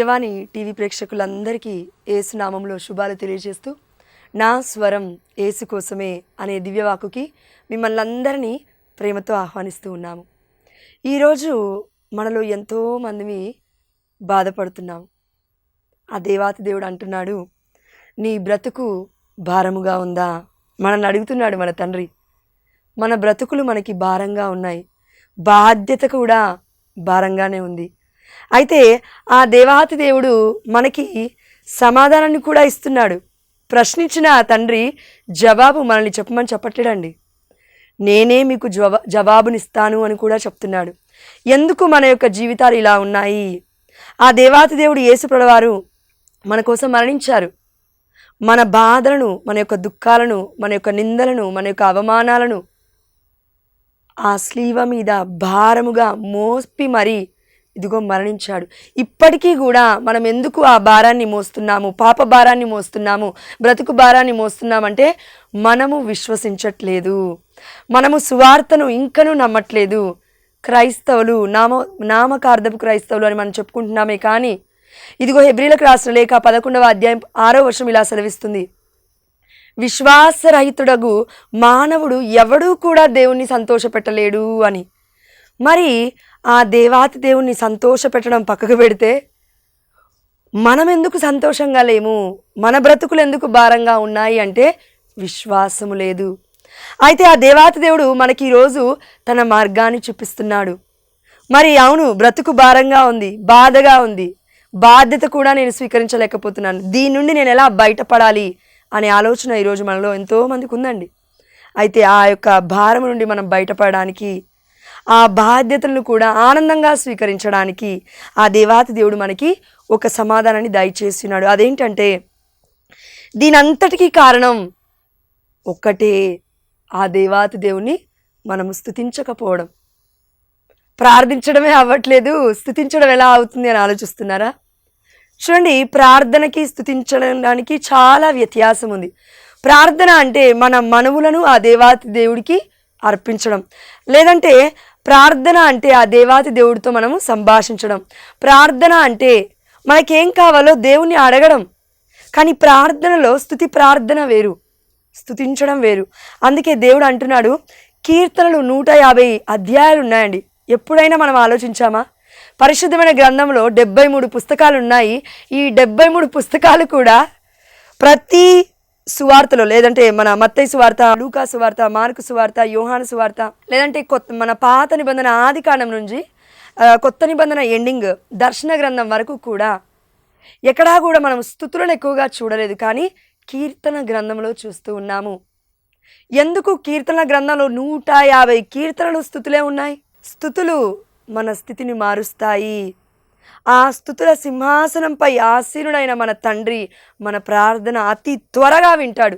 దివ్యవాణి TV ప్రేక్షకులందరికీ యేసు నామంలో శుభాలు తెలియజేస్తూ నా స్వరం యేసు కోసమే అనే దివ్యవాకుకి మిమ్మల్ని అందరినీ ప్రేమతో ఆహ్వానిస్తూ ఉన్నాము. ఈరోజు మనలో ఎంతోమంది బాధపడుతున్నాము. ఆ దేవాతి దేవుడు అంటున్నాడు, నీ బ్రతుకు భారముగా ఉందా? మనల్ని అడుగుతున్నాడు మన తండ్రి. మన బ్రతుకులు మనకి భారంగా ఉన్నాయి, బాధ్యత కూడా భారంగానే ఉంది. అయితే ఆ దేవాతి దేవుడు మనకి సమాధానాన్ని కూడా ఇస్తున్నాడు. ప్రశ్నించిన ఆ తండ్రి జవాబు మనల్ని చెప్పమని చెప్పట్లేడండి, నేనే మీకు జవాబునిస్తాను అని కూడా చెప్తున్నాడు. ఎందుకు మన యొక్క జీవితాలు ఇలా ఉన్నాయి? ఆ దేవాతి దేవుడు యేసు ప్రభువారు మన కోసం మరణించారు. మన బాధలను, మన యొక్క దుఃఖాలను, మన యొక్క నిందలను, మన యొక్క అవమానాలను ఆ స్లీవ మీద భారముగా మోపి మరి ఇదిగో మరణించాడు. ఇప్పటికీ కూడా మనం ఎందుకు ఆ భారాన్ని మోస్తున్నాము, పాప భారాన్ని మోస్తున్నాము, బ్రతుకు భారాన్ని మోస్తున్నామంటే మనము విశ్వసించట్లేదు, మనము సువార్తను ఇంకనూ నమ్మట్లేదు. క్రైస్తవులు నామకార్థపు క్రైస్తవులు అని మనం చెప్పుకుంటున్నామే, కానీ ఇదిగో హెబ్రీలకు రాసిన లేఖ 11వ అధ్యాయం 6వ వచనం ఇలా సెలవిస్తుంది, విశ్వాసరహితుడగు మానవుడు ఎవడూ కూడా దేవుణ్ణి సంతోషపెట్టలేడు అని. మరి ఆ దేవాతి దేవుణ్ణి సంతోష పెట్టడం పక్కకు పెడితే మనం ఎందుకు సంతోషంగా లేము, మన బ్రతుకులు ఎందుకు భారంగా ఉన్నాయి అంటే విశ్వాసము లేదు. అయితే ఆ దేవాతి దేవుడు మనకి ఈరోజు తన మార్గాన్ని చూపిస్తున్నాడు. మరి అవును, బ్రతుకు భారంగా ఉంది, బాధగా ఉంది, బాధ్యత కూడా నేను స్వీకరించలేకపోతున్నాను, దీని నుండి నేను ఎలా బయటపడాలి అనే ఆలోచన ఈరోజు మనలో ఎంతోమందికి ఉందండి. అయితే ఆ యొక్క భారం నుండి మనం బయటపడడానికి, ఆ బాధ్యతలను కూడా ఆనందంగా స్వీకరించడానికి ఆ దేవాతి దేవుడు మనకి ఒక సమాధానాన్ని దయచేస్తున్నాడు. అదేంటంటే దీనంతటికీ కారణం ఒక్కటే, ఆ దేవాతి దేవుని మనము స్తుతించకపోవడం. ప్రార్థించడమే అవ్వట్లేదు, స్తుతించడం ఎలా అవుతుంది అని ఆలోచిస్తున్నారా? చూడండి, ప్రార్థనకి స్తుతించడానికి చాలా వ్యత్యాసం ఉంది. ప్రార్థన అంటే మన మనవులను ఆ దేవాతి దేవుడికి అర్పించడం, లేదంటే ప్రార్థన అంటే ఆ దేవాతి దేవుడితో మనము సంభాషించడం. ప్రార్థన అంటే మనకేం కావాలో దేవుణ్ణి అడగడం. కానీ ప్రార్థనలో స్తుతి ప్రార్థన వేరు, స్తుతించడం వేరు. అందుకే దేవుడు అంటున్నాడు, కీర్తనలు 150 అధ్యాయాలు ఉన్నాయండి. ఎప్పుడైనా మనం ఆలోచించామా? పరిశుద్ధమైన గ్రంథంలో 73 పుస్తకాలు ఉన్నాయి. ఈ 73 పుస్తకాలు కూడా ప్రతి సువార్తలో, లేదంటే మన మత్తయి సువార్త, లూకా సువార్త, మార్కు సువార్త, యోహాను సువార్త, లేదంటే మన పాత నిబంధన ఆది కాండం నుంచి కొత్త నిబంధన ఎండింగ్ దర్శన గ్రంథం వరకు కూడా ఎక్కడా కూడా మనం స్తుతులను ఎక్కువగా చూడలేదు, కానీ కీర్తన గ్రంథంలో చూస్తూ ఉన్నాము. ఎందుకు కీర్తన గ్రంథంలో 150 కీర్తనలు స్తుతులే ఉన్నాయి? స్తుతులు మన స్థితిని మారుస్తాయి. ఆ స్తుతుల సింహాసనంపై ఆసీనుడైన మన తండ్రి మన ప్రార్థన అతి త్వరగా వింటాడు.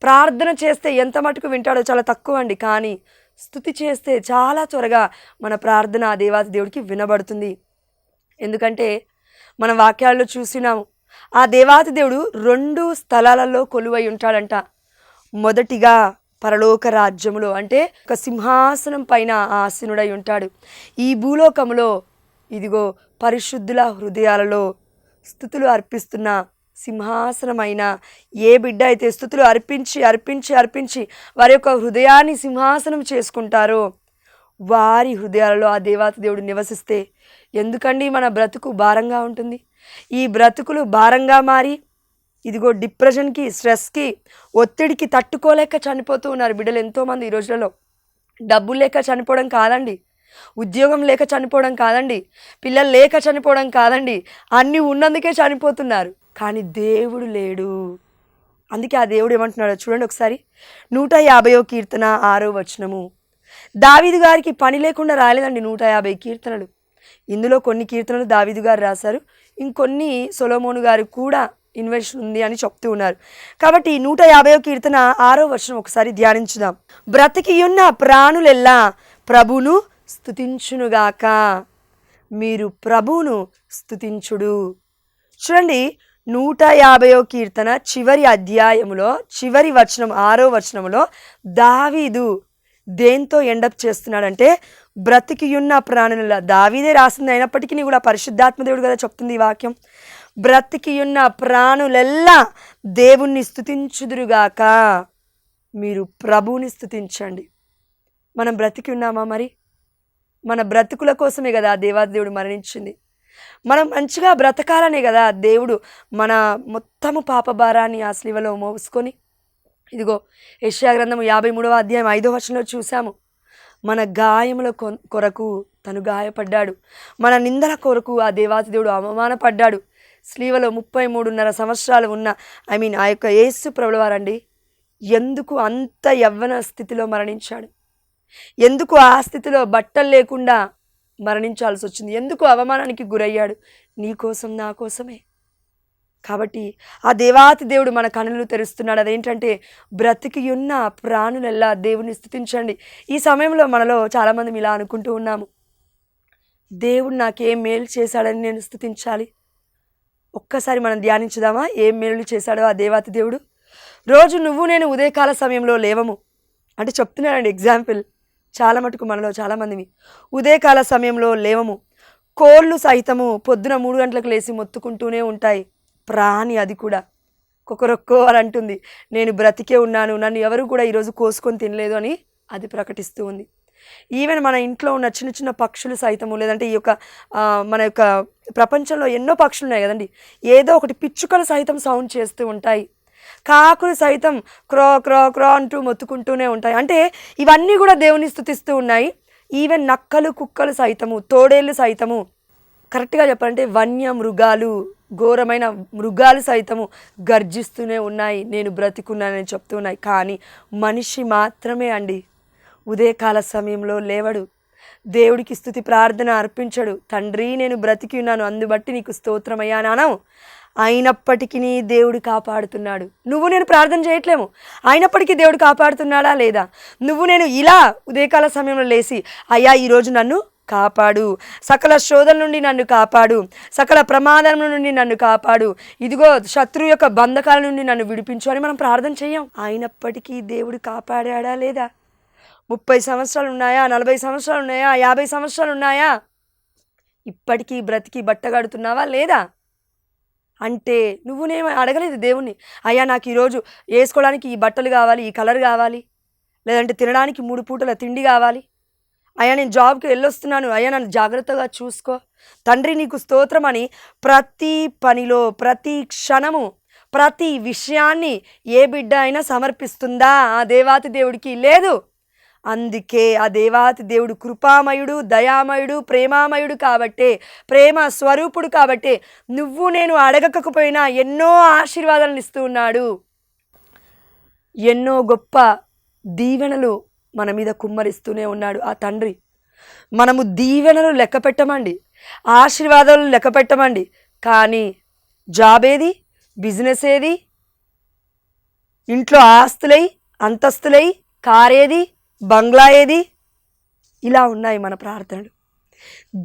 ప్రార్థన చేస్తే ఎంత మటుకు వింటాడో చాలా తక్కువ అండి, కానీ స్తుతి చేస్తే చాలా త్వరగా మన ప్రార్థన ఆ దేవాతి దేవుడికి వినబడుతుంది. ఎందుకంటే మన వాక్యాల్లో చూసినాము, ఆ దేవాతి దేవుడు 2 స్థలాలలో కొలువై ఉంటాడంట. మొదటిగా పరలోక రాజ్యములో, అంటే ఒక సింహాసనం పైన ఆసీనుడై ఉంటాడు. ఈ భూలోకములో ఇదిగో పరిశుద్ధుల హృదయాలలో స్తుతులు అర్పిస్తున్న సింహాసనమైన ఏ బిడ్డ అయితే స్తుతులు అర్పించి అర్పించి అర్పించి వారి యొక్క హృదయాన్ని సింహాసనం చేసుకుంటారో వారి హృదయాలలో ఆ దేవాతి దేవుడు నివసిస్తే ఎందుకండి మన బ్రతుకు భారంగా ఉంటుంది? ఈ బ్రతుకులు భారంగా మారి ఇదిగో డిప్రెషన్కి, స్ట్రెస్కి, ఒత్తిడికి తట్టుకోలేక చనిపోతూ ఉన్నారు బిడ్డలు ఎంతోమంది ఈ రోజులలో. డబ్బులు లేక చనిపోవడం కాదండి, ఉద్యోగం లేక చనిపోవడం కాదండి, పిల్లలు లేక చనిపోవడం కాదండి, అన్నీ ఉన్నందుకే చనిపోతున్నారు. కానీ దేవుడు లేడు. అందుకే ఆ దేవుడు ఏమంటున్నాడో చూడండి ఒకసారి. 150వ కీర్తన 6వ వచనము. దావీదు గారికి పని లేకుండా రాలేదండి 150 కీర్తనలు. ఇందులో కొన్ని కీర్తనలు దావీదు గారు రాశారు, ఇంకొన్ని సొలొమోను గారు కూడా ఇన్వెన్షన్ ఉంది అని చెప్తూ ఉన్నారు. కాబట్టి 150వ కీర్తన 6వ వచనం ఒకసారి ధ్యానించుదాం. బ్రతికియున్న ప్రాణులెల్లా ప్రభును స్తుతించునుగాక, మీరు ప్రభువును స్తుతించుడు. చూడండి, 150వ కీర్తన చివరి అధ్యాయములో చివరి వచనం 6వ వచనములో దావీదు దేంతో ఎండప్ చేస్తున్నాడంటే బ్రతికియున్న ప్రాణుల. దావీదే రాసింది అయినప్పటికీ కూడా పరిశుద్ధాత్మ దేవుడు కదా చెప్తుంది ఈ వాక్యం. బ్రతికియున్న ప్రాణులెల్లా దేవుణ్ణి స్తుతించుదురుగాక. మీరు ప్రభువుని స్తుతించండి. మనం బ్రతికి ఉన్నామా? మరి మన బ్రతుకుల కోసమే కదా దేవాది దేవుడు మరణించింది. మనం మంచిగా బ్రతకాలనే కదా దేవుడు మన మొత్తము పాప భారాన్ని ఆ శిలువలో మోసుకొని, ఇదిగో యెషయా గ్రంథము 53వ అధ్యాయం 5వ వచనంలో చూసాము, మన గాయముల కొరకు తను గాయపడ్డాడు, మన నిందల కొరకు ఆ దేవాతి దేవుడు అవమానపడ్డాడు. శిలువలో 33.5 సంవత్సరాలు ఉన్న ఆ యొక్క యేసు ప్రభుల వారండి ఎందుకు అంత యవ్వన స్థితిలో మరణించాడు? ఎందుకు ఆ స్థితిలో బట్టలు లేకుండా మరణించాల్సి వచ్చింది? ఎందుకు అవమానానికి గురయ్యాడు? నీ కోసం, నా కోసమే. కాబట్టి ఆ దేవాతి దేవుడు మన కనులు తెరుస్తున్నాడు. అదేంటంటే బ్రతికి ఉన్న ప్రాణులెల్లా దేవుని స్తుతించండి. ఈ సమయంలో మనలో చాలామంది ఇలా అనుకుంటూ ఉన్నాము, దేవుడు నాకేం మేలు చేశాడని నేను స్తుతించాలి. ఒక్కసారి మనం ధ్యానించుదామా? ఏం మేలు చేశాడో ఆ దేవాతి దేవుడు. రోజు నువ్వు నేను ఉదయకాల సమయంలో లేవము అంటే చెప్తున్నానండి ఎగ్జాంపుల్. చాలా మటుకు మనలో చాలామందిని ఉదయకాల సమయంలో లేవము. కోళ్ళు సైతము పొద్దున 3 గంటలకు లేచి మొత్తుకుంటూనే ఉంటాయి. ప్రాణి అది కూడా కొకరొక్కో అని అంటుంది, నేను బ్రతికే ఉన్నాను, నన్ను ఎవరు కూడా ఈరోజు కోసుకొని తినలేదు అని అది ప్రకటిస్తూ ఉంది. ఈవెన్ మన ఇంట్లో ఉన్న చిన్న చిన్న పక్షులు సైతము, లేదంటే ఈ యొక్క మన యొక్క ప్రపంచంలో ఎన్నో పక్షులు ఉన్నాయి కదండి, ఏదో ఒకటి పిచ్చుకలు సైతం సౌండ్ చేస్తూ ఉంటాయి. కాకులు సైతం క్రో క్రో క్రో అంటూ మొత్తుకుంటూనే ఉంటాయి. అంటే ఇవన్నీ కూడా దేవుని స్తుతిస్తూ ఉన్నాయి. ఈవెన్ నక్కలు, కుక్కలు సైతము, తోడేళ్ళు సైతము, కరెక్ట్గా చెప్పాలంటే వన్య మృగాలు, ఘోరమైన మృగాలు సైతము గర్జిస్తూనే ఉన్నాయి, నేను బ్రతికున్నానని చెప్తున్నాయి. కానీ మనిషి మాత్రమే అండి ఉదయకాల సమయంలో లేవడు, దేవుడికి స్తుతి ప్రార్థన అర్పించడు. తండ్రి నేను బ్రతికి ఉన్నాను, అందుబట్టి నీకు స్తోత్రమయ్యా నాను. అయినప్పటికీ దేవుడు కాపాడుతున్నాడు. నువ్వు నేను ప్రార్థన చేయట్లేము, అయినప్పటికీ దేవుడు కాపాడుతున్నాడా లేదా? నువ్వు నేను ఇలా ఉదయకాల సమయంలో లేచి, అయ్యా ఈరోజు నన్ను కాపాడు, సకల శోధన నుండి నన్ను కాపాడు, సకల ప్రమాదం నుండి నన్ను కాపాడు, ఇదిగో శత్రువు యొక్క బంధకాల నుండి నన్ను విడిపించు అని మనం ప్రార్థన చెయ్యం. అయినప్పటికీ దేవుడు కాపాడాడా లేదా? 30 సంవత్సరాలు ఉన్నాయా, 40 సంవత్సరాలు ఉన్నాయా, 50 సంవత్సరాలు ఉన్నాయా, ఇప్పటికీ బ్రతికి బట్టగడుతున్నావా లేదా? అంటే నువ్వునేమో అడగలేదు దేవుణ్ణి, అయ్యా నాకు ఈరోజు వేసుకోవడానికి ఈ బట్టలు కావాలి, ఈ కలర్ కావాలి, లేదంటే తినడానికి 3 పూటల తిండి కావాలి, అయ్యా నేను జాబ్కి వెళ్ళొస్తున్నాను, అయ్యా నన్ను జాగ్రత్తగా చూసుకో, తండ్రి నీకు స్తోత్రం అని ప్రతి పనిలో, ప్రతి క్షణము, ప్రతి విషయాన్ని ఏ బిడ్డ అయినా సమర్పిస్తుందా? ఆ దేవాతి దేవుడికి లేదు. అందుకే ఆ దేవాతి దేవుడు కృపామయుడు, దయామయుడు, ప్రేమామయుడు కాబట్టే, ప్రేమ స్వరూపుడు కాబట్టే నువ్వు నేను అడగకపోయినా ఎన్నో ఆశీర్వాదాలను ఇస్తూ ఉన్నాడు. ఎన్నో గొప్ప దీవెనలు మన మీద కుమ్మరిస్తూనే ఉన్నాడు ఆ తండ్రి. మనము దీవెనలు లెక్క పెట్టమండి, ఆశీర్వాదాలు లెక్క పెట్టమండి, కానీ జాబ్ ఏది, బిజినెస్ ఏది, ఇంట్లో ఆస్తులై అంతస్తులై, కారేది, బంగ్లా ఏది, ఇలా ఉన్నాయి మన ప్రార్థనలు.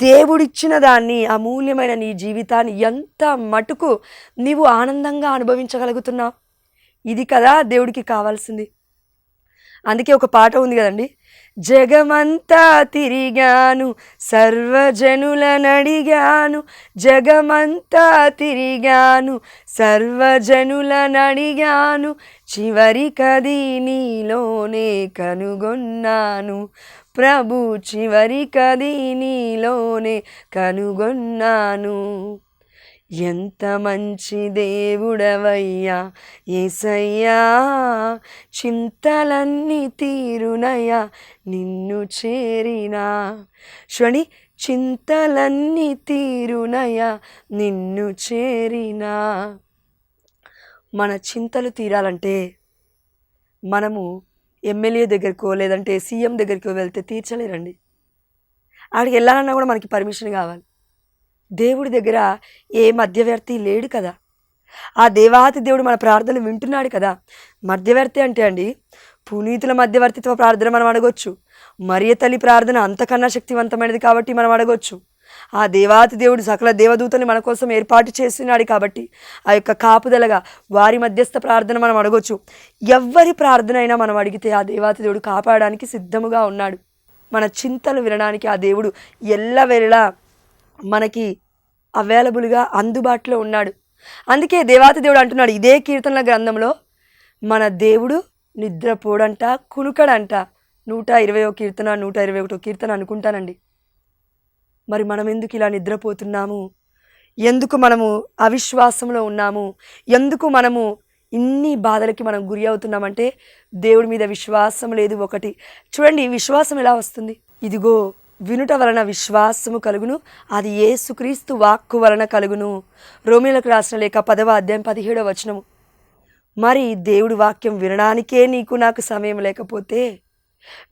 దేవుడిచ్చిన దాన్ని, అమూల్యమైన నీ జీవితాన్ని ఎంత మటుకు నీవు ఆనందంగా అనుభవించగలుగుతున్నావు? ఇది కదా దేవుడికి కావాల్సింది. అందుకే ఒక పాట ఉంది కదండి, జగమంతా తిరిగాను సర్వజనులనడిగాను, జగమంతా తిరిగాను సర్వజనులనడిగాను, చివరికది నీలోనే కనుగొన్నాను ప్రభు, చివరికది నీలోనే కనుగొన్నాను. ఎంత మంచి దేవుడవయ్యా యేసయ్యా, చింతలన్నీ తీరునయ్యా నిన్ను చేరినా. చూడండి, చింతలన్నీ తీరునయ్యా నిన్ను చేరినా. మన చింతలు తీరాలంటే మనము ఎమ్మెల్యే దగ్గరకో లేదంటే సీఎం దగ్గరికో వెళ్తే తీర్చలేరండి. అక్కడికి వెళ్ళాలన్నా కూడా మనకి పర్మిషన్ కావాలి. దేవుడి దగ్గర ఏ మధ్యవర్తి లేడు కదా. ఆ దేవాతి దేవుడు మన ప్రార్థనలు వింటున్నాడు కదా. మధ్యవర్తి అంటే అండి, పునీతుల మధ్యవర్తిత్వ ప్రార్థన మనం అడగొచ్చు, మరియ తల్లి ప్రార్థన అంతకన్నా శక్తివంతమైనది కాబట్టి మనం అడగొచ్చు, ఆ దేవాతి దేవుడు సకల దేవదూతల్ని మన కోసం ఏర్పాటు చేస్తున్నాడు కాబట్టి ఆ యొక్క కాపుదలగా వారి మధ్యస్థ ప్రార్థన మనం అడగొచ్చు. ఎవ్వరి ప్రార్థన అయినా మనం అడిగితే ఆ దేవాతి దేవుడు కాపాడడానికి సిద్ధముగా ఉన్నాడు. మన చింతలు వినడానికి ఆ దేవుడు ఎల్లవేళలా మనకి అవైలబుల్గా అందుబాటులో ఉన్నాడు. అందుకే దేవాతి దేవుడు అంటున్నాడు ఇదే కీర్తనల గ్రంథంలో, మన దేవుడు నిద్రపోడంట, కునుకడంట. 120వ కీర్తన 121వ కీర్తన అనుకుంటానండి. మరి మనం ఎందుకు ఇలా నిద్రపోతున్నాము? ఎందుకు మనము అవిశ్వాసంలో ఉన్నాము? ఎందుకు మనము ఇన్ని బాధలకి మనం గురి అవుతున్నామంటే దేవుడి మీద విశ్వాసం లేదు. ఒకటి చూడండి, విశ్వాసం ఎలా వస్తుంది? ఇదిగో వినుట వలన విశ్వాసము కలుగును, అది యేసుక్రీస్తు వాక్కు వలన కలుగును. రోమీయులకు రాసిన లేఖ 10వ అధ్యాయం 17వ వచనము. మరి దేవుడి వాక్యం వినడానికే నీకు నాకు సమయం లేకపోతే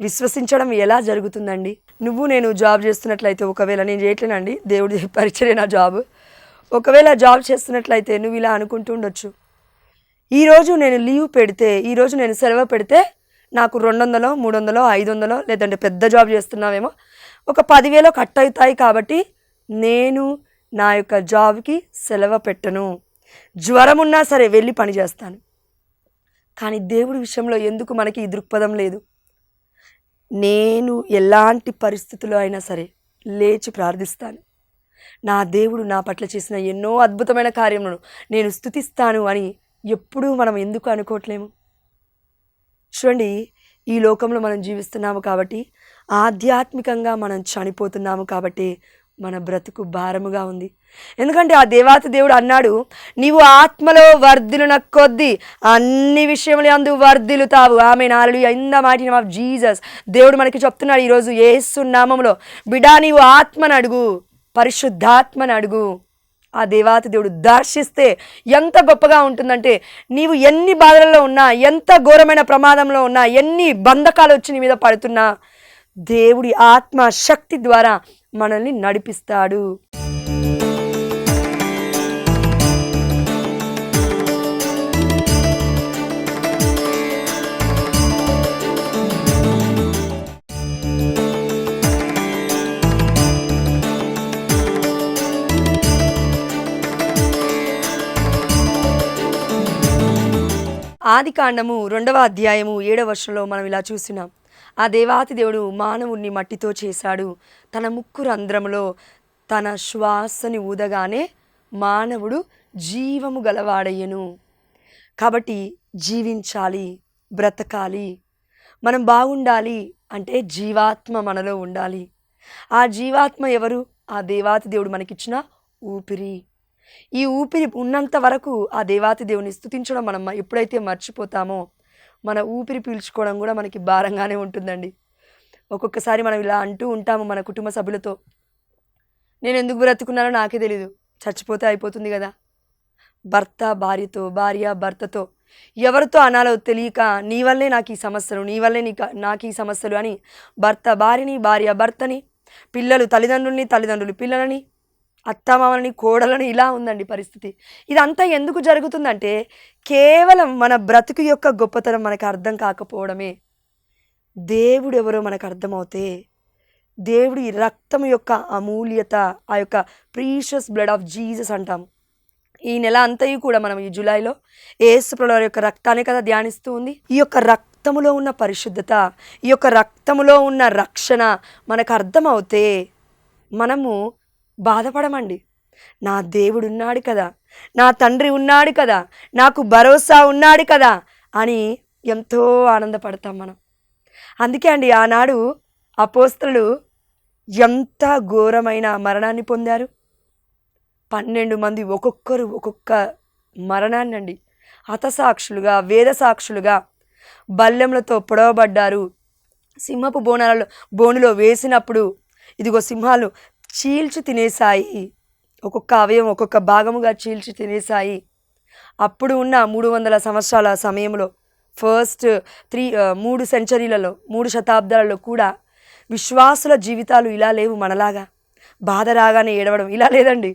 విశ్వసించడం ఎలా జరుగుతుందండి? నువ్వు నేను జాబ్ చేస్తున్నట్లయితే, ఒకవేళ నేను చేయట్లేనండి, దేవుడి పరిచర్య నా జాబ్. ఒకవేళ జాబ్ చేస్తున్నట్లయితే నువ్వు ఇలా అనుకుంటూ ఉండొచ్చు, ఈరోజు నేను లీవ్ పెడితే, ఈరోజు నేను సెలవు పెడితే నాకు 200, 300, 500 లేదంటే పెద్ద జాబ్ చేస్తున్నావేమో ఒక 10,000 కట్ అవుతాయి కాబట్టి నేను నా యొక్క జాబ్కి సెలవు పెట్టను, జ్వరం ఉన్నా సరే వెళ్ళి పని చేస్తాను. కానీ దేవుడి విషయంలో ఎందుకు మనకి ఈ దృక్పథం లేదు? నేను ఎలాంటి పరిస్థితుల్లో అయినా సరే లేచి ప్రార్థిస్తాను, నా దేవుడు నా పట్ల చేసిన ఎన్నో అద్భుతమైన కార్యములను నేను స్తుతిస్తాను అని ఎప్పుడూ మనం ఎందుకు అనుకోవట్లేము? చూడండి, ఈ లోకంలో మనం జీవిస్తున్నాము కాబట్టి, ఆధ్యాత్మికంగా మనం చనిపోతున్నాము కాబట్టి మన బ్రతుకు భారముగా ఉంది. ఎందుకంటే ఆ దేవాతి దేవుడు అన్నాడు, నీవు ఆత్మలో వర్ధిలున కొద్దీ అన్ని విషయములు అందు వర్ధిల్లుతావు. Amen, hallelujah, in the mighty name of Jesus. దేవుడు మనకి చెప్తున్నాడు ఈరోజు యేసు నామములో, బిడ్డా నీవు ఆత్మను అడుగు, పరిశుద్ధాత్మను అడుగు. ఆ దేవాతి దేవుడు దర్శిస్తే ఎంత గొప్పగా ఉంటుందంటే, నీవు ఎన్ని బాధలలో ఉన్నా, ఎంత ఘోరమైన ప్రమాదంలో ఉన్నా, ఎన్ని బంధకాలు వచ్చి నీ మీద పడుతున్నా, దేవుడి ఆత్మ శక్తి ద్వారా మనల్ని నడిపిస్తాడు. ఆదికాండము 2వ అధ్యాయము 7వ వచనంలో మనం ఇలా చూస్తున్నాం, ఆ దేవాతి దేవుడు మానవుణ్ణి మట్టితో చేశాడు, తన ముక్కు రంధ్రములో తన శ్వాసని ఊదగానే మానవుడు జీవము గలవాడయ్యను. కాబట్టి జీవించాలి, బ్రతకాలి, మనం బాగుండాలి అంటే జీవాత్మ మనలో ఉండాలి. ఆ జీవాత్మ ఎవరు? ఆ దేవాతి దేవుడు మనకిచ్చిన ఊపిరి. ఈ ఊపిరి ఉన్నంత వరకు ఆ దేవాతి దేవుని స్తుతించడం మనం ఎప్పుడైతే మర్చిపోతామో, మన ఊపిరి పీల్చుకోవడం కూడా మనకి భారంగానే ఉంటుందండి. ఒక్కొక్కసారి మనం ఇలా అంటూ ఉంటాము మన కుటుంబ సభ్యులతో, నేను ఎందుకు బ్రతుకున్నానో నాకే తెలీదు, చచ్చిపోతే అయిపోతుంది కదా. భర్త భార్యతో, భార్య భర్తతో, ఎవరితో అనాలో తెలియక, నీ వల్లే నాకు ఈ సమస్యలు, నీ వల్లే నాకు ఈ సమస్యలు అని భర్త భార్యని, భార్య భర్తని, పిల్లలు తల్లిదండ్రుల్ని, తల్లిదండ్రులు పిల్లలని, అత్తమామలని, కోడలని, ఇలా ఉందండి పరిస్థితి. ఇదంతా ఎందుకు జరుగుతుందంటే కేవలం మన బ్రతుకు యొక్క గొప్పతనం మనకు అర్థం కాకపోవడమే. దేవుడు ఎవరో మనకు అర్థమవుతే, దేవుడి రక్తం యొక్క అమూల్యత, ఆ యొక్క ప్రీషియస్ బ్లడ్ ఆఫ్ జీసస్ అంటాము. ఈ నెల అంతయు కూడా మనం ఈ జూలైలో యేసు ప్రభువారి యొక్క రక్తాన్ని కదా ధ్యానిస్తూ ఉంది. ఈ యొక్క రక్తములో ఉన్న పరిశుద్ధత, ఈ యొక్క రక్తములో ఉన్న రక్షణ మనకు అర్థమవుతే మనము బాధపడమండి. నా దేవుడు ఉన్నాడు కదా, నా తండ్రి ఉన్నాడు కదా, నాకు భరోసా ఉన్నాడు కదా అని ఎంతో ఆనందపడతాం మనం. అందుకే అండి ఆనాడు అపోస్తలులు ఎంత ఘోరమైన మరణాన్ని పొందారు. 12 మంది ఒక్కొక్కరు ఒక్కొక్క మరణాన్ని అండి, హతసాక్షులుగా, వేదసాక్షులుగా బల్లెములతో పొడవబడ్డారు. సింహపు బోనులో వేసినప్పుడు ఇదిగో సింహాలు చీల్చి తినేశాయి, ఒక్కొక్క అవయవం ఒక్కొక్క భాగముగా చీల్చి తినేశాయి. అప్పుడు ఉన్న 300 సంవత్సరాల సమయంలో, ఫస్ట్ 3 సెంచరీలలో, 3 శతాబ్దాలలో కూడా విశ్వాసుల జీవితాలు ఇలా లేవు. మనలాగా బాధ రాగానే ఏడవడం ఇలా లేదండి.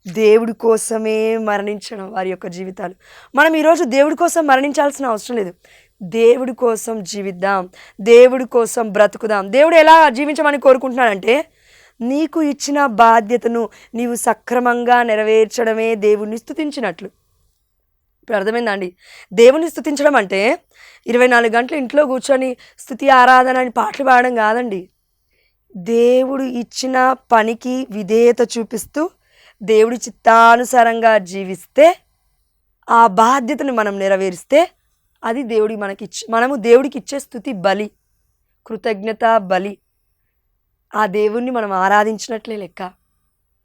దేవుడి కోసమే మరణించడం వారి యొక్క జీవితాలు. మనం ఈరోజు దేవుడి కోసం మరణించాల్సిన అవసరం లేదు. దేవుడి కోసం జీవిద్దాం, దేవుడి కోసం బ్రతుకుదాం. దేవుడు ఎలా జీవించమని కోరుకుంటున్నాడంటే, నీకు ఇచ్చిన బాధ్యతను నీవు సక్రమంగా నెరవేర్చడమే దేవుణ్ణి స్తుతించినట్లు. ఇప్పుడు అర్థమైందండి. దేవుని స్తుతించడం అంటే 24 గంటలు ఇంట్లో కూర్చొని స్తుతి ఆరాధన అని పాటలు పాడడం కాదండి. దేవుడు ఇచ్చిన పనికి విధేయత చూపిస్తూ దేవుడి చిత్తానుసారంగా జీవిస్తే, ఆ బాధ్యతను మనం నెరవేరిస్తే అది మనము దేవుడికి ఇచ్చే స్తుతి బలి, కృతజ్ఞత బలి. ఆ దేవుణ్ణి మనం ఆరాధించినట్లే లెక్క.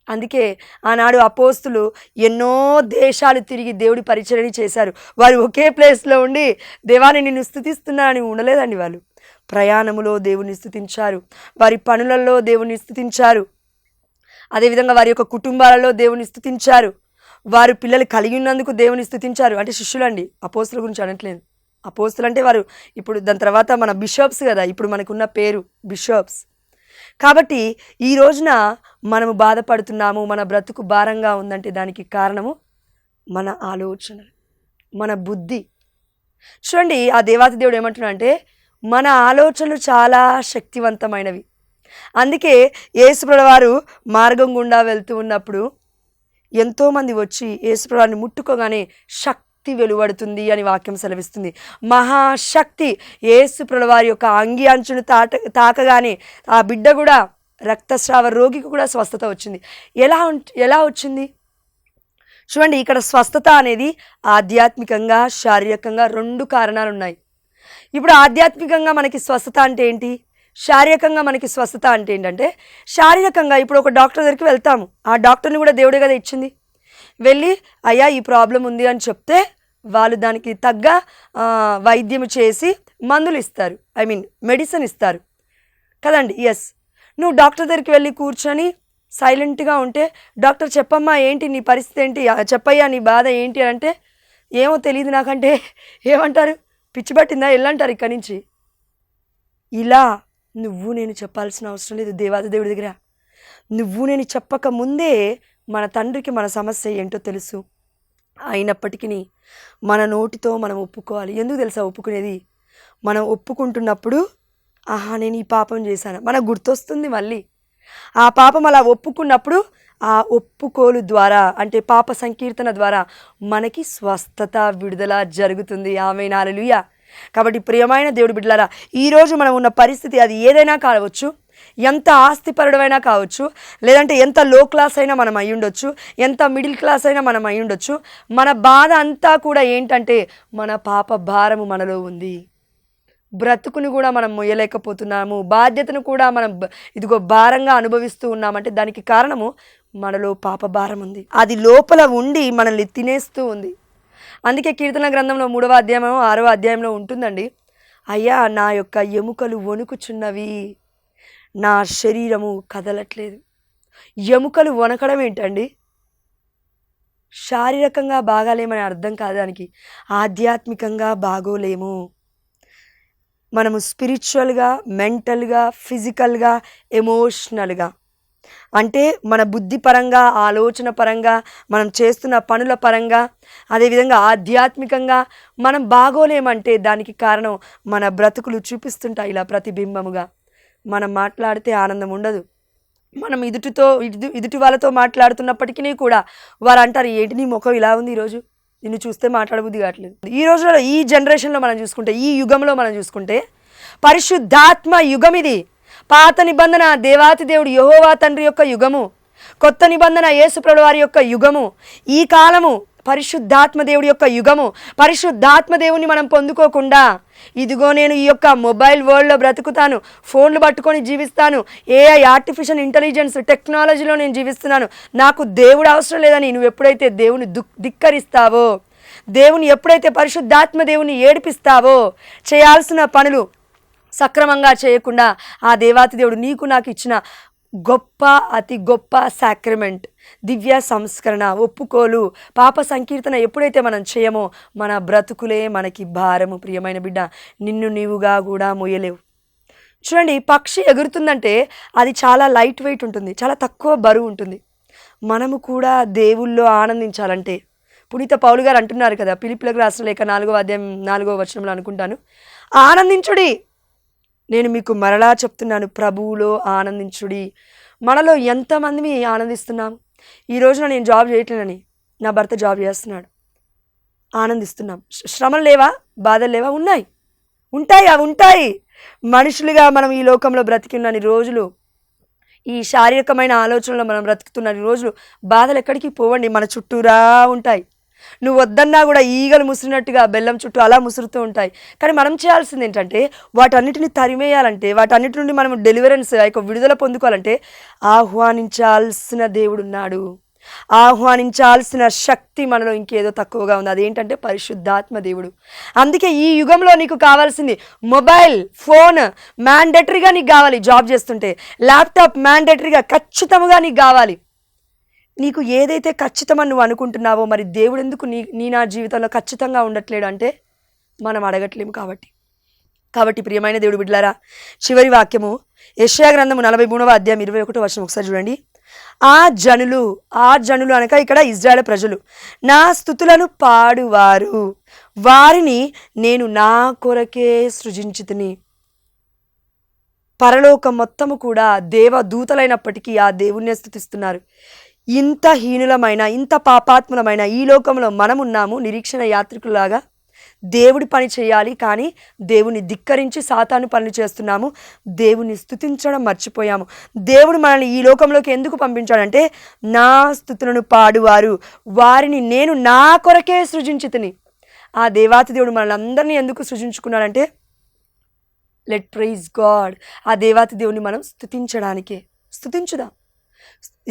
అందుకే ఆనాడు అపోస్తులు ఎన్నో దేశాలు తిరిగి దేవుడి పరిచర్య చేశారు. వారు ఒకే ప్లేస్లో ఉండి దేవాన్ని నిన్ను స్తుతిస్తున్నానని ఉండలేదండి. వాళ్ళు ప్రయాణములో దేవుని స్తుతించారు, వారి పనులలో దేవుని స్తుతించారు, అదేవిధంగా వారి యొక్క కుటుంబాలలో దేవుని స్తుతించారు, వారు పిల్లలు కలిగి ఉన్నందుకు దేవుని స్తుతించారు. అంటే శిష్యులండి, అపోస్తుల గురించి అనట్లేదు. అపోస్తులు అంటే వారు ఇప్పుడు దాని తర్వాత మన బిషప్స్ కదా, ఇప్పుడు మనకున్న పేరు బిషప్స్. కాబట్టి ఈ రోజున మనము బాధపడుతున్నాము, మన బ్రతుకు భారంగా ఉందంటే దానికి కారణము మన ఆలోచనలు, మన బుద్ధి. చూడండి, ఆ దేవాతి దేవుడు ఏమంటున్నా అంటే మన ఆలోచనలు చాలా శక్తివంతమైనవి. అందుకే యేసుప్రభువు వారు మార్గం గుండా వెళ్తూ ఉన్నప్పుడు ఎంతోమంది వచ్చి యేసుప్రభువుని ముట్టుకోగానే శక్తి వెలువడుతుంది అని వాక్యం సెలవిస్తుంది. మహాశక్తి యేసుప్రభువు వారి యొక్క అంగి అంచును తాకగానే ఆ బిడ్డ కూడా, రక్తస్రావ రోగికి కూడా స్వస్థత వచ్చింది. ఎలా వచ్చింది చూడండి. ఇక్కడ స్వస్థత అనేది ఆధ్యాత్మికంగా శారీరకంగా 2 కారణాలు ఉన్నాయి. ఇప్పుడు ఆధ్యాత్మికంగా మనకి స్వస్థత అంటే ఏంటి, శారీరకంగా మనకి స్వస్థత అంటే ఏంటంటే, శారీరకంగా ఇప్పుడు ఒక డాక్టర్ దగ్గరికి వెళ్తాము, ఆ డాక్టర్ని కూడా దేవుడే కదా ఇచ్చింది. వెళ్ళి అయ్యా ఈ ప్రాబ్లం ఉంది అని చెప్తే వాళ్ళు దానికి తగ్గ వైద్యం చేసి మందులు ఇస్తారు, మెడిసిన్ ఇస్తారు కదండి. ఎస్, నువ్వు డాక్టర్ దగ్గరికి వెళ్ళి కూర్చొని సైలెంట్గా ఉంటే డాక్టర్ చెప్పమ్మా ఏంటి నీ పరిస్థితి ఏంటి, చెప్పయ్యా నీ బాధ ఏంటి అని అంటే ఏమో తెలియదు నాకంటే ఏమంటారు, పిచ్చి పట్టిందా వెళ్ళంటారు ఇక్కడి నుంచి. ఇలా నువ్వు నేను చెప్పాల్సిన అవసరం లేదు దేవాది దేవుడి దగ్గర. నువ్వు నేను చెప్పక ముందే మన తండ్రికి మన సమస్య ఏంటో తెలుసు. అయినప్పటికీ మన నోటితో మనం ఒప్పుకోవాలి. ఎందుకు తెలుసా ఒప్పుకునేది, మనం ఒప్పుకుంటున్నప్పుడు ఆహా నేను ఈ పాపం చేశాను మనకు గుర్తొస్తుంది. మళ్ళీ ఆ పాపం అలా ఒప్పుకున్నప్పుడు ఆ ఒప్పుకోలు ద్వారా అంటే పాప సంకీర్తన ద్వారా మనకి స్వస్థత విడుదల జరుగుతుంది. ఆమేన్, హల్లెలూయా. కాబట్టి ప్రియమైన దేవుడి బిడ్డలారా, ఈరోజు మనం ఉన్న పరిస్థితి అది ఏదైనా కావచ్చు, ఎంత ఆస్తిపరుడైనా కావచ్చు, లేదంటే ఎంత లో క్లాస్ అయినా మనం అయి ఉండొచ్చు, ఎంత మిడిల్ క్లాస్ అయినా మనం అయి ఉండొచ్చు. మన బాధ అంతా కూడా ఏంటంటే మన పాప భారము మనలో ఉంది. బ్రతుకును కూడా మనం మొయ్యలేకపోతున్నాము, బాధ్యతను కూడా మనం ఇదిగో భారంగా అనుభవిస్తూ ఉన్నామంటే దానికి కారణము మనలో పాప భారం ఉంది. అది లోపల ఉండి మనల్ని తినేస్తూ ఉంది. అందుకే కీర్తన గ్రంథంలో 3వ అధ్యాయం 6వ అధ్యాయంలో ఉంటుందండి, అయ్యా నా యొక్క ఎముకలు వణుకుచున్నవి, నా శరీరము కదలట్లేదు. ఎముకలు వణకడం ఏంటండి, శారీరకంగా బాగాలేమని అర్థం కాదు, దానికి ఆధ్యాత్మికంగా బాగోలేము. మనము స్పిరిచువల్గా, మెంటల్గా, ఫిజికల్గా, ఎమోషనల్గా అంటే మన బుద్ధి పరంగా, ఆలోచన పరంగా, మనం చేస్తున్న పనుల పరంగా, అదేవిధంగా ఆధ్యాత్మికంగా మనం బాగోలేమంటే దానికి కారణం మన బ్రతుకులు చూపిస్తుంటాయి ఇలా ప్రతిబింబముగా. మనం మాట్లాడితే ఆనందం ఉండదు. మనం ఎదుటి వాళ్ళతో మాట్లాడుతున్నప్పటికీ కూడా వారు అంటారు ఏంటి నీ ముఖం ఇలా ఉంది, ఈరోజు నిన్ను చూస్తే మాట్లాడబుద్ధి కావట్లేదు. ఈ రోజులలో, ఈ జనరేషన్లో మనం చూసుకుంటే, ఈ యుగంలో మనం చూసుకుంటే పరిశుద్ధాత్మ యుగం ఇది. పాత నిబంధన దేవాతి దేవుడు యెహోవా తండ్రి యొక్క యుగము, కొత్త నిబంధన యేసుప్రభువు వారి యొక్క యుగము, ఈ కాలము పరిశుద్ధాత్మ దేవుడి యొక్క యుగము. పరిశుద్ధాత్మ దేవుని మనం పొందుకోకుండా ఇదిగో నేను ఈ యొక్క మొబైల్ వరల్డ్లో బ్రతుకుతాను, ఫోన్లు పట్టుకొని జీవిస్తాను, ఏఐ ఆర్టిఫిషియల్ ఇంటెలిజెన్స్ టెక్నాలజీలో నేను జీవిస్తున్నాను, నాకు దేవుడు అవసరం లేదని నువ్వు ఎప్పుడైతే దేవుని ధిక్కరిస్తావో, దేవుని ఎప్పుడైతే పరిశుద్ధాత్మ దేవుని ఏడిపిస్తావో, చేయాల్సిన పనులు సక్రమంగా చేయకుండా ఆ దేవాతి దేవుడు నీకు నాకు ఇచ్చిన గొప్ప అతి గొప్ప సాక్రమెంట్ దివ్య సంస్కరణ ఒప్పుకోలు పాప సంకీర్తన ఎప్పుడైతే మనం చేయమో మన బ్రతుకులే మనకి భారము. ప్రియమైన బిడ్డ, నిన్ను నీవుగా కూడా మోయలేవు. చూడండి, పక్షి ఎగురుతుందంటే అది చాలా లైట్ వెయిట్ ఉంటుంది, చాలా తక్కువ బరువు ఉంటుంది. మనము కూడా దేవుల్లో ఆనందించాలంటే పునీత పౌలు గారు అంటున్నారు కదా, ఫిలిప్పీయులకు రాసిన లేఖ 4వ అధ్యాయం 4వ వచనంలో అనుకుంటాను, ఆనందించుడి. నేను మీకు మరలా చెప్తున్నాను, ప్రభువులో ఆనందించుడి. మనలో ఎంతమంది ఆనందిస్తున్నాము? ఈ రోజున నేను జాబ్ చేయట్లేనని నా భర్త జాబ్ చేస్తున్నాడు, ఆనందిస్తున్నాం. శ్రమలు లేవా? బాధలు లేవా? ఉన్నాయి, ఉంటాయి, అవి ఉంటాయి. మనుషులుగా మనం ఈ లోకంలో బ్రతికినన్ని రోజులు, ఈ శారీరకమైన ఆలోచనలో మనం బ్రతుకుతున్న రోజులు బాధలు ఎక్కడికి పోవండి, మన చుట్టూరా ఉంటాయి. నువ్వు వద్దన్నా కూడా ఈగలు ముసిరినట్టుగా బెల్లం చుట్టూ అలా ముసురుతూ ఉంటాయి. కానీ మనం చేయాల్సింది ఏంటంటే వాటన్నిటిని తరిమేయాలంటే, వాటన్నిటి నుండి మనం డెలివరెన్స్ విడుదల పొందుకోవాలంటే ఆహ్వానించాల్సిన దేవుడు ఉన్నాడు. ఆహ్వానించాల్సిన శక్తి మనలో ఇంకేదో తక్కువగా ఉంది. అదేంటంటే పరిశుద్ధాత్మ దేవుడు. అందుకే ఈ యుగంలో నీకు కావాల్సింది మొబైల్ ఫోన్ మ్యాండేటరీగా నీకు కావాలి. జాబ్ చేస్తుంటే ల్యాప్టాప్ మ్యాండేటరీగా ఖచ్చితంగా నీకు కావాలి. నీకు ఏదైతే ఖచ్చితమని నువ్వు అనుకుంటున్నావో, మరి దేవుడు ఎందుకు నీ నా జీవితంలో ఖచ్చితంగా ఉండట్లేడు అంటే మనం అడగట్లేము. కాబట్టి ప్రియమైన దేవుడు బిడ్డలారా, చివరి వాక్యము యెషయా గ్రంథము 43వ అధ్యాయం 21వ వచనం ఒకసారి చూడండి. ఆ జనులు అనగా ఇక్కడ ఇజ్రాయేల్ ప్రజలు నా స్తుతులను పాడువారు, వారిని నేను నా కొరకే సృజించితిని. పరలోకం మొత్తము కూడా దేవదూతలైనప్పటికీ ఆ దేవుణ్ణే స్తుతిస్తున్నారు. ఇంత హీనులమైన, ఇంత పాపాత్ములమైన ఈ లోకంలో మనమున్నాము నిరీక్షణ యాత్రికులాగా. దేవుడి పని చేయాలి, కానీ దేవుని ధిక్కరించి సాతాను పనులు చేస్తున్నాము. దేవుని స్తుతించడం మర్చిపోయాము. దేవుడు మనల్ని ఈ లోకంలోకి ఎందుకు పంపించాడంటే నా స్తుతులను పాడువారు, వారిని నేను నా కొరకే సృజించితిని. ఆ దేవాతి దేవుడు మనల్ని అందరినీ ఎందుకు సృజించుకున్నాడంటే లెట్ ప్రైజ్ గాడ్. ఆ దేవాతి దేవుని మనం స్తుతించడానికే. స్తుతించుదాం.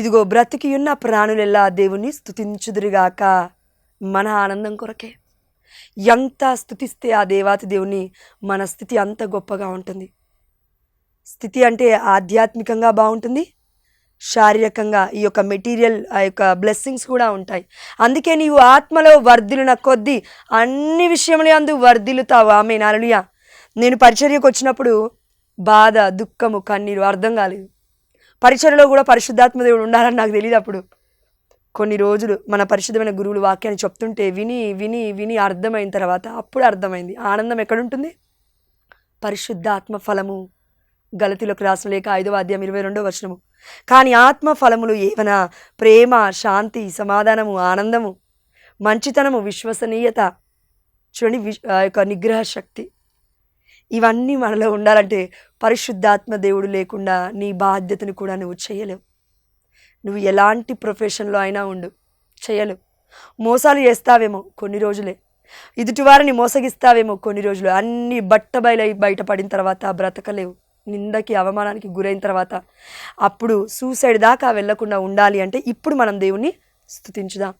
ఇదిగో బ్రతికి ఉన్న ప్రాణులెల్లా దేవుని స్తుతించుదురుగాక. మన ఆనందం కొరకే. ఎంత స్తుతిస్తే ఆ దేవాతి దేవుని మన స్థితి అంత గొప్పగా ఉంటుంది. స్థితి అంటే ఆధ్యాత్మికంగా బాగుంటుంది, శారీరకంగా ఈ యొక్క మెటీరియల్ ఆ యొక్క బ్లెస్సింగ్స్ కూడా ఉంటాయి. అందుకే నీవు ఆత్మలో వర్ధిల్లున కొద్దీ అన్ని విషయములు అందు వర్ధిల్లుతావు. ఆమేన్, హల్లెలూయా. నేను పరిచర్యకు వచ్చినప్పుడు బాధ, దుఃఖము, కన్నీరు అర్థం కాలేదు. పరిచర్యలో కూడా పరిశుద్ధాత్మ దేవుడు ఉండాలని నాకు తెలియదు. అప్పుడు కొన్ని రోజులు మన పరిశుద్ధమైన గురువులు వాక్యాన్ని చెప్తుంటే విని విని విని అర్థమైన తర్వాత అప్పుడు అర్థమైంది ఆనందం ఎక్కడుంటుంది. పరిశుద్ధాత్మ ఫలము గలతీలోకి రాసిన లేఖ 5వ అధ్యాయం 22వ వచనము. కానీ ఆత్మ ఫలములు ఏవనా? ప్రేమ, శాంతి, సమాధానము, ఆనందము, మంచితనము, విశ్వసనీయత, చూడండి యొక్క నిగ్రహ శక్తి. ఇవన్నీ మనలో ఉండాలంటే పరిశుద్ధాత్మ దేవుడు లేకుండా నీ బాధ్యతను కూడా నువ్వు చేయలేవు. నువ్వు ఎలాంటి ప్రొఫెషన్లో అయినా ఉండు, చేయలేవు. మోసాలు చేస్తావేమో కొన్ని రోజులే, ఎదుటివారిని మోసగిస్తావేమో కొన్ని రోజులు. అన్ని బయటపడిన తర్వాత బ్రతకలేవు. నిందకి అవమానానికి గురైన తర్వాత అప్పుడు సూసైడ్ దాకా వెళ్లకుండా ఉండాలి అంటే ఇప్పుడు మనం దేవుణ్ణి స్తుతించుదాం.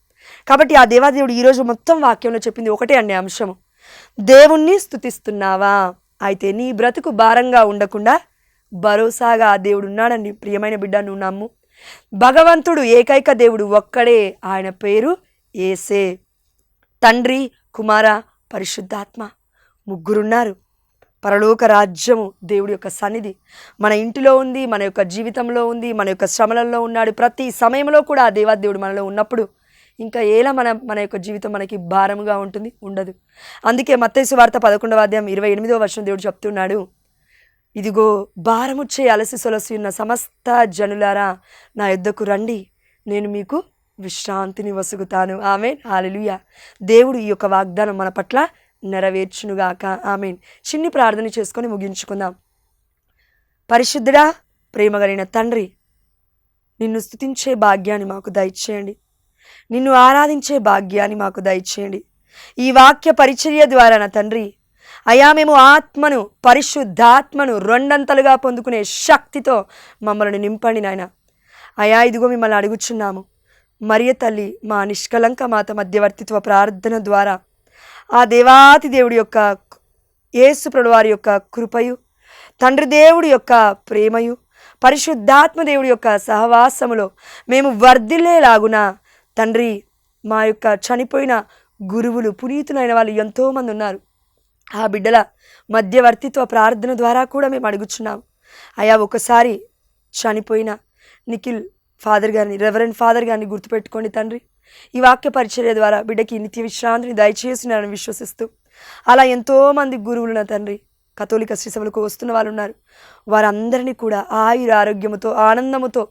కాబట్టి ఆ దేవాదేవుడు ఈరోజు మొత్తం వాక్యంలో చెప్పింది ఒకటే అండి అంశము. దేవుణ్ణి స్తుతిస్తున్నావా? అయితే నీ బ్రతుకు భారంగా ఉండకుండా భరోసాగా ఆ దేవుడు ఉన్నాడండి. ప్రియమైన బిడ్డ, నువ్వు నమ్ము. భగవంతుడు ఏకైక దేవుడు ఒక్కడే. ఆయన పేరు యేసే. తండ్రి, కుమార, పరిశుద్ధాత్మ ముగ్గురున్నారు. పరలోక రాజ్యము దేవుడి యొక్క సన్నిధి మన ఇంటిలో ఉంది, మన యొక్క జీవితంలో ఉంది, మన యొక్క శ్రమలలో ఉన్నాడు. ప్రతి సమయంలో కూడా ఆ దేవాదేవుడు మనలో ఉన్నప్పుడు ఇంకా ఎలా మన యొక్క జీవితం మనకి భారముగా ఉంటుంది? ఉండదు. అందుకే మత్తయి సువార్త 11వ అధ్యాయం 28వ వచనం దేవుడు చెప్తున్నాడు, ఇదిగో భారముచ్చే అలసి సొలసి ఉన్న సమస్త జనులారా నా యొద్దకు రండి, నేను మీకు విశ్రాంతిని వసుగుతాను. ఆమేన్, హల్లెలూయా. దేవుడు ఈ యొక్క వాగ్దానం మన పట్ల నెరవేర్చునుగాక. ఆమేన్. చిన్ని ప్రార్థన చేసుకొని ముగించుకుందాం. పరిశుద్ధుడా, ప్రేమగలిగిన తండ్రి, నిన్ను స్తుతించే భాగ్యాన్ని మాకు దయచేయండి. నిన్ను ఆరాధించే భాగ్యాన్ని మాకు దయచేయండి. ఈ వాక్య పరిచర్య ద్వారా నా తండ్రి అయా మేము ఆత్మను, పరిశుద్ధాత్మను రెండంతలుగా పొందుకునే శక్తితో మమ్మల్ని నింపండి నాయన. అయా ఇదిగో మిమ్మల్ని అడుగుచున్నాము. మరియ తల్లి మా నిష్కలంక మాత మధ్యవర్తిత్వ ప్రార్థన ద్వారా ఆ దేవాతి దేవుడి యొక్క యేసు ప్రభువారి యొక్క కృపయు, తండ్రి దేవుడి యొక్క ప్రేమయు, పరిశుద్ధాత్మ దేవుడి యొక్క సహవాసములో మేము వర్ధిల్లేలాగున తండ్రి మా యొక్క చనిపోయిన గురువులు, పునీతులైన వాళ్ళు ఎంతోమంది ఉన్నారు. ఆ బిడ్డల మధ్యవర్తిత్వ ప్రార్థన ద్వారా కూడా మేము అడుగుచున్నాం. అయా ఒకసారి చనిపోయిన నిఖిల్ ఫాదర్ గారిని, రెవరెండ్ ఫాదర్ గారిని గుర్తుపెట్టుకోండి తండ్రి. ఈ వాక్య పరిచర్య ద్వారా బిడ్డకి నిత్య విశ్రాంతిని దయచేస్తున్నారని విశ్వసిస్తూ అలా ఎంతోమంది గురువులున్న తండ్రి కథోలిక శ్రీ సభలకు వస్తున్న వాళ్ళు ఉన్నారు. వారందరినీ కూడా ఆయుర ఆరోగ్యముతో, ఆనందముతో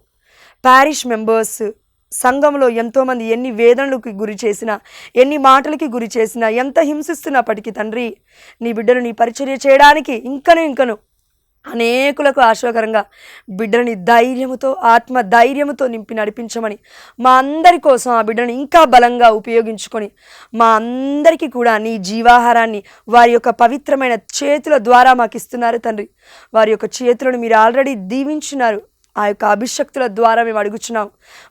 పారిష్ మెంబర్స్, సంఘంలో ఎంతోమంది ఎన్ని వేదనలకు గురి చేసినా, ఎన్ని మాటలకి గురి చేసినా, ఎంత హింసిస్తున్నప్పటికీ తండ్రి, నీ బిడ్డను నీ పరిచర్య చేయడానికి ఇంకను అనేకులకు ఆశీర్వకరంగా బిడ్డని ధైర్యముతో, ఆత్మ ధైర్యముతో నింపి నడిపించమని, మా అందరి కోసం ఆ బిడ్డను ఇంకా బలంగా ఉపయోగించుకొని మా అందరికీ కూడా నీ జీవాహారాన్ని వారి యొక్క పవిత్రమైన చేతుల ద్వారా మాకు ఇస్తున్నారు తండ్రి. వారి యొక్క చేతులను మీరు ఆల్రెడీ దీవించున్నారు. ఆ యొక్క అభిషక్తుల ద్వారా మేము అడుగుచున్నాం.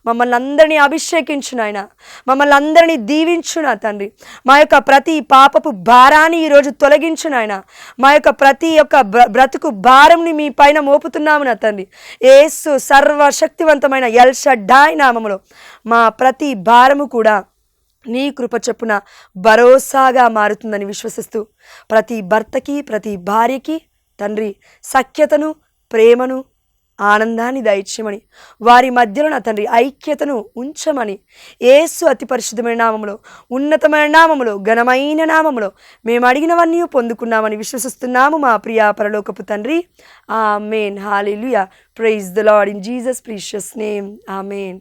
మమ్మల్ని అందరినీ అభిషేకించు నాయన, మమ్మల్ని అందరినీ దీవించు నా తండ్రి. మా యొక్క ప్రతి పాపపు భారాన్ని ఈరోజు తొలగించు నాయన. మా యొక్క ప్రతి యొక్క బ్రతుకు భారంని మీ పైన మోపుతున్నాము నా తండ్రి. యేసు సర్వశక్తివంతమైన ఎల్ షడ్డాయ్ నామములో మా ప్రతి భారము కూడా నీ కృప చొప్పున భరోసాగా మారుతుందని విశ్వసిస్తూ, ప్రతి భర్తకి, ప్రతి భార్యకి తండ్రి సఖ్యతను, ప్రేమను, ఆనందాన్ని దయచేయమని, వారి మధ్యలో నా తండ్రి ఐక్యతను ఉంచమని, యేసు అతి పరిశుద్ధమైన నామములో, ఉన్నతమైన నామములో, ఘనమైన నామములో మేము అడిగినవన్నీ పొందుకున్నామని విశ్వసిస్తున్నాము మా ప్రియ పరలోకపు తండ్రి. Amen. Hallelujah. Praise the Lord in Jesus precious name. Amen.